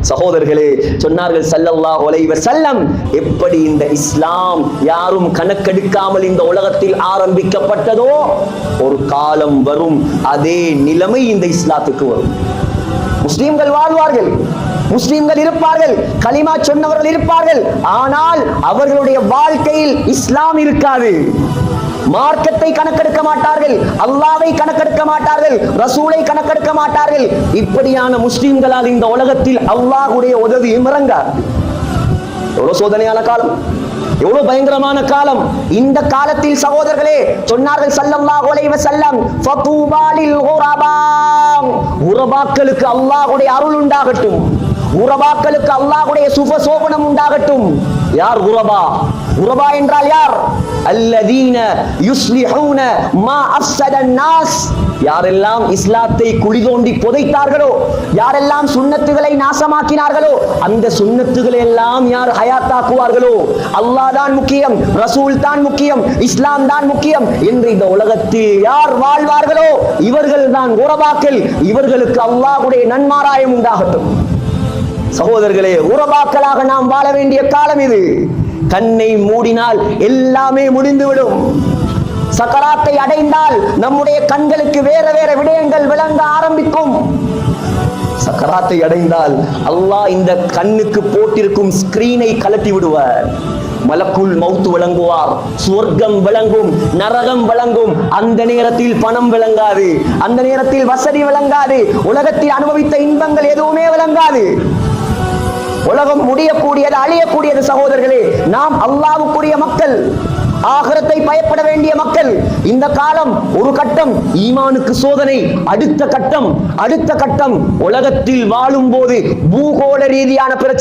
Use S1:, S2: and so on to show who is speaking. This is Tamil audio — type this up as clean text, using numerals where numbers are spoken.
S1: சகோதரர்களே, சொன்னார்கள் ஸல்லல்லாஹு அலைஹி வஸல்லம், எப்படி இந்த இஸ்லாம் யாரும் கணக்கெடுக்காமல் இந்த உலகத்தில் ஆரம்பிக்கப்பட்டதோ ஒரு காலம் வரும், அதே நிலைமை இந்த இஸ்லாத்துக்கு வரும். முஸ்லிம்கள் வாழ்வார்கள், முஸ்லிம்கள் இருப்பார்கள், கலிமா சொன்னவர்கள் இருப்பார்கள், ஆனால் அவர்களுடைய வாழ்க்கையில் இஸ்லாம் இருக்காது. மார்க்கத்தை கணக்கெடுக்க மாட்டார்கள், அல்லாஹ்வை கணக்கெடுக்க மாட்டார்கள், ரசூலை கணக்கெடுக்க மாட்டார்கள். இப்படியான முஸ்லிம்களால் இந்த உலகத்தில் அல்லாஹ்வுடைய உதவி இறங்காது. எவ்வளவு சோதனையான காலம், எவ்வளவு பயங்கரமான காலம். இந்த காலத்தில் சகோதரர்களே, சொன்னார்கள் ஸல்லல்லாஹு அலைஹி வஸல்லம், ஃபதூபா லில் குரபா, குரபாக்களுக்கு அல்லாஹ்வுடைய அருள் உண்டாகட்டும், குரபாக்களுக்கு அல்லாஹ்வுடைய சுபசோபனம் உண்டாகட்டும். யார் குரபா? குரபா என்றால் யார்? அல்லதீன யுஸ்லிஹூன மா அஃஸதன் நாஸ், யாரெல்லாம் இஸ்லாத்தை குழி தோண்டி புதைத்தார்களோ, யாரெல்லாம் சுன்னத்துகளை நாசமாக்கினார்களோ, அந்த சுன்னத்துகளை எல்லாம் யார் ஹயாத்தாக்குவார்களோ, அல்லாஹ் தான் முக்கியம், ரசூல் தான் முக்கியம், இஸ்லாம் தான் முக்கியம் என்று இந்த உலகத்தில் யார் வாழ்வார்களோ இவர்கள் தான் குரபாக்கள். இவர்களுக்கு அல்லாஹ்வுடைய நன்மாராயம் உண்டாகட்டும். சகோதரர்களே, உறவாக்களாக நாம் வாழ வேண்டிய காலம் இது. கண்ணை மூடினால் எல்லாமே முடிந்துவிடும். சக்கராத்தை அடைந்தால் நம்முடைய கண்களுக்கு வேற வேற விடயங்கள் விளங்க ஆரம்பிக்கும். சக்கராத்தை அடைந்தால் அல்லாஹ் இந்த கண்ணுக்கு போட்டிருக்கும் ஸ்கிரீனை கலட்டி விடுவார். மலக்குல் மௌத் விளங்குவார், சுவர்க்கம் விளங்கும், நரகம் விளங்கும். அந்த நேரத்தில் பணம் விளங்காது, அந்த நேரத்தில் வசதி விளங்காது, உலகத்தில் அனுபவித்த இன்பங்கள் எதுவுமே விளங்காது. உலகம் முடியக்கூடியது, அழியக்கூடியது. சகோதரர்களே, நாம் அல்லாஹ்வுக்குரிய மக்கள், ஆகிரத்தை பயப்பட வேண்டிய மக்கள். இந்த காலம் ஒரு கட்டம் ஈமானுக்கு சோதனை, அடுத்த கட்டம் உலகத்தில் வாழும் போது பூகோள ரீதியான பிரச்சனை.